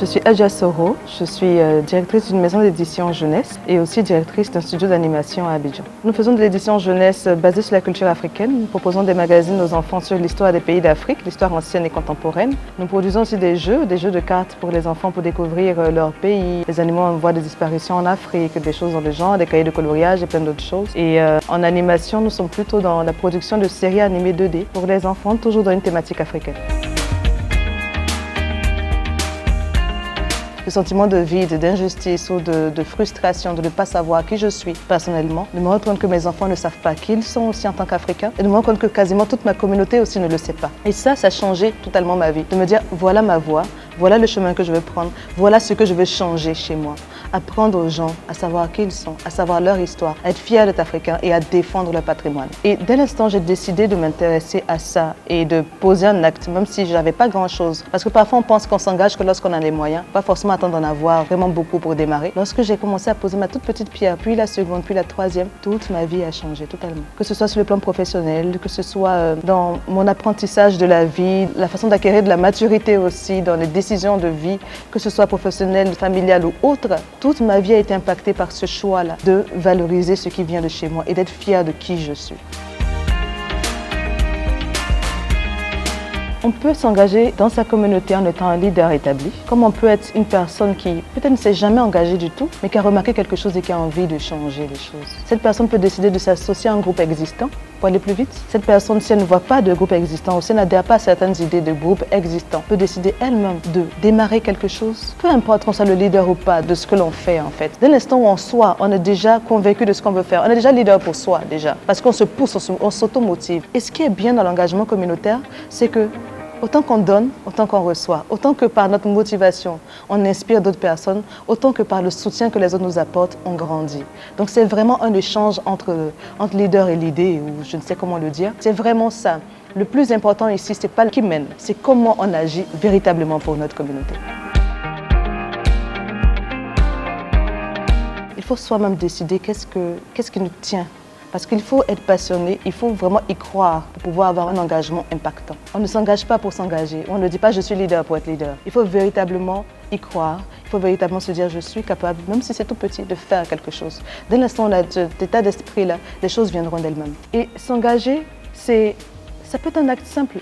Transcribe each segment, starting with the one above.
Je suis Adja Soro, je suis directrice d'une maison d'édition jeunesse et aussi directrice d'un studio d'animation à Abidjan. Nous faisons de l'édition jeunesse basée sur la culture africaine. Nous proposons des magazines aux enfants sur l'histoire des pays d'Afrique, l'histoire ancienne et contemporaine. Nous produisons aussi des jeux de cartes pour les enfants pour découvrir leur pays, les animaux en voie de disparition en Afrique, des choses dans le genre, des cahiers de coloriage et plein d'autres choses. Et en animation, nous sommes plutôt dans la production de séries animées 2D pour les enfants, toujours dans une thématique africaine. Le sentiment de vide, d'injustice ou de frustration, de ne pas savoir qui je suis personnellement, de me rendre compte que mes enfants ne savent pas qui ils sont aussi en tant qu'Africains et de me rendre compte que quasiment toute ma communauté aussi ne le sait pas. Et ça a changé totalement ma vie. De me dire, voilà ma voie, voilà le chemin que je veux prendre, voilà ce que je veux changer chez moi. Apprendre aux gens à savoir qui ils sont, à savoir leur histoire, à être fiers d'être africains et à défendre leur patrimoine. Et dès l'instant, j'ai décidé de m'intéresser à ça et de poser un acte, même si je n'avais pas grand-chose. Parce que parfois, on pense qu'on s'engage que lorsqu'on a les moyens, pas forcément attendre d'en avoir vraiment beaucoup pour démarrer. Lorsque j'ai commencé à poser ma toute petite pierre, puis la seconde, puis la troisième, toute ma vie a changé totalement. Que ce soit sur le plan professionnel, que ce soit dans mon apprentissage de la vie, la façon d'acquérir de la maturité aussi dans les décisions de vie, que ce soit professionnel, familial ou autre, toute ma vie a été impactée par ce choix-là de valoriser ce qui vient de chez moi et d'être fière de qui je suis. On peut s'engager dans sa communauté en étant un leader établi, comme on peut être une personne qui peut-être ne s'est jamais engagée du tout, mais qui a remarqué quelque chose et qui a envie de changer les choses. Cette personne peut décider de s'associer à un groupe existant pour aller plus vite. Cette personne, si elle ne voit pas de groupe existant ou si elle n'adhère pas à certaines idées de groupe existant, peut décider elle-même de démarrer quelque chose. Peu importe qu'on soit le leader ou pas de ce que l'on fait en fait. Dès l'instant où on est déjà convaincu de ce qu'on veut faire, on est déjà leader pour soi déjà, parce qu'on se pousse, on s'automotive. Et ce qui est bien dans l'engagement communautaire, c'est que autant qu'on donne, autant qu'on reçoit. Autant que par notre motivation, on inspire d'autres personnes, autant que par le soutien que les autres nous apportent, on grandit. Donc c'est vraiment un échange entre leader et l'idée, ou je ne sais comment le dire. C'est vraiment ça. Le plus important ici, ce n'est pas qui mène, c'est comment on agit véritablement pour notre communauté. Il faut soi-même décider qu'est-ce qui nous tient. Parce qu'il faut être passionné, il faut vraiment y croire pour pouvoir avoir un engagement impactant. On ne s'engage pas pour s'engager, on ne dit pas je suis leader pour être leader. Il faut véritablement y croire, il faut véritablement se dire je suis capable, même si c'est tout petit, de faire quelque chose. Dès l'instant où on a cet état d'esprit-là, les choses viendront d'elles-mêmes. Et s'engager, ça peut être un acte simple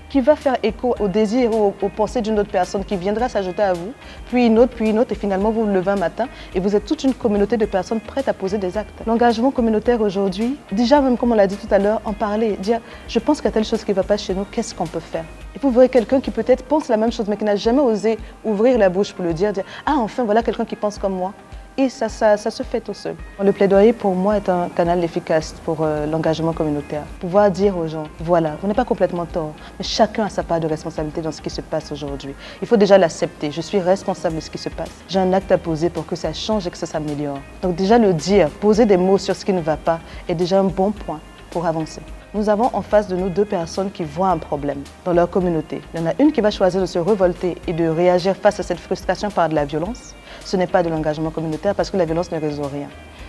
qui va faire écho au désir ou aux pensées d'une autre personne qui viendra s'ajouter à vous, puis une autre, et finalement vous vous levez un matin et vous êtes toute une communauté de personnes prêtes à poser des actes. L'engagement communautaire aujourd'hui, déjà même comme on l'a dit tout à l'heure, en parler, dire je pense qu'il y a telle chose qui ne va pas chez nous, qu'est-ce qu'on peut faire? Et vous verrez quelqu'un qui peut-être pense la même chose mais qui n'a jamais osé ouvrir la bouche pour le dire ah enfin voilà quelqu'un qui pense comme moi. Et ça se fait tout seul. Le plaidoyer pour moi est un canal efficace pour l'engagement communautaire. Pouvoir dire aux gens, voilà, vous n'êtes pas complètement tort, mais chacun a sa part de responsabilité dans ce qui se passe aujourd'hui. Il faut déjà l'accepter, je suis responsable de ce qui se passe. J'ai un acte à poser pour que ça change et que ça s'améliore. Donc déjà le dire, poser des mots sur ce qui ne va pas est déjà un bon point pour avancer. Nous avons en face de nous deux personnes qui voient un problème dans leur communauté. Il y en a une qui va choisir de se révolter et de réagir face à cette frustration par de la violence. Ce n'est pas de l'engagement communautaire parce que la violence ne résout rien.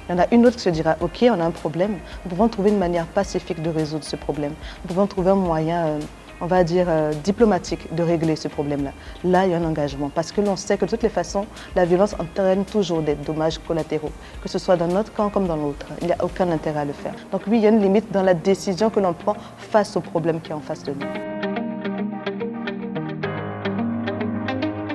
Il y en a une autre qui se dira « Ok, on a un problème, nous pouvons trouver une manière pacifique de résoudre ce problème. Nous pouvons trouver un moyen, on va dire, diplomatique de régler ce problème-là. » Là, il y a un engagement parce que l'on sait que de toutes les façons, la violence entraîne toujours des dommages collatéraux, que ce soit dans notre camp comme dans l'autre. Il n'y a aucun intérêt à le faire. Donc oui, il y a une limite dans la décision que l'on prend face au problème qui est en face de nous.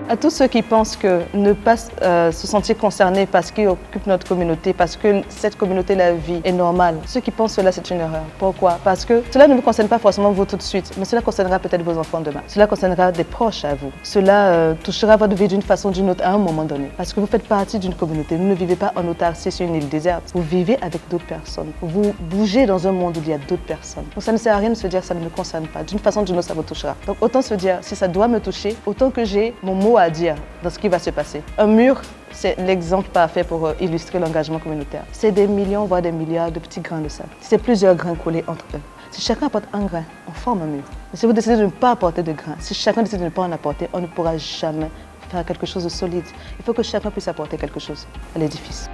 À tous ceux qui pensent que ne pas se sentir concernés parce qu'ils occupent notre communauté, parce que cette communauté la vit est normale, ceux qui pensent cela, c'est une erreur. Pourquoi? Parce que cela ne vous concerne pas forcément vous tout de suite, mais cela concernera peut-être vos enfants demain. Cela concernera des proches à vous. Cela touchera votre vie d'une façon ou d'une autre à un moment donné. Parce que vous faites partie d'une communauté. Vous ne vivez pas en autarcie sur une île déserte. Vous vivez avec d'autres personnes. Vous bougez dans un monde où il y a d'autres personnes. Donc ça ne sert à rien de se dire ça ne me concerne pas. D'une façon ou d'une autre, ça vous touchera. Donc autant se dire si ça doit me toucher, autant que j'ai mon mot à dire dans ce qui va se passer. Un mur, c'est l'exemple parfait pour illustrer l'engagement communautaire. C'est des millions, voire des milliards de petits grains de sable. C'est plusieurs grains collés entre eux. Si chacun apporte un grain, on forme un mur. Mais si vous décidez de ne pas apporter de grains, si chacun décide de ne pas en apporter, on ne pourra jamais faire quelque chose de solide. Il faut que chacun puisse apporter quelque chose à l'édifice.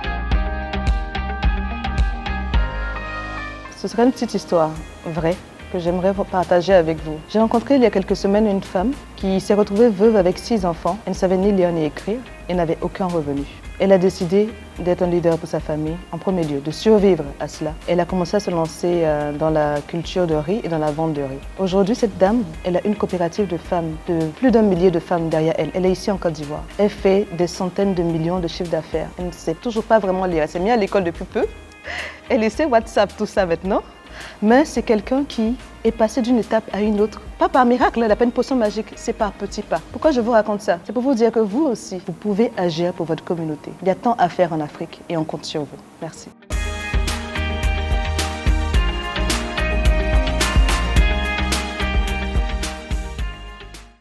Ce serait une petite histoire vraie que j'aimerais partager avec vous. J'ai rencontré il y a quelques semaines une femme qui s'est retrouvée veuve avec 6 enfants. Elle ne savait ni lire ni écrire et n'avait aucun revenu. Elle a décidé d'être un leader pour sa famille, en premier lieu, de survivre à cela. Elle a commencé à se lancer dans la culture de riz et dans la vente de riz. Aujourd'hui, cette dame, elle a une coopérative de femmes, de plus d'1 millier de femmes derrière elle. Elle est ici en Côte d'Ivoire. Elle fait des centaines de millions de chiffres d'affaires. Elle ne sait toujours pas vraiment lire. Elle s'est mise à l'école depuis peu. Elle essaie WhatsApp, tout ça maintenant. Mais c'est quelqu'un qui est passé d'une étape à une autre. Pas par miracle, elle n'a pas une potion magique, c'est par petits pas. Pourquoi je vous raconte ça? C'est pour vous dire que vous aussi, vous pouvez agir pour votre communauté. Il y a tant à faire en Afrique et on compte sur vous. Merci.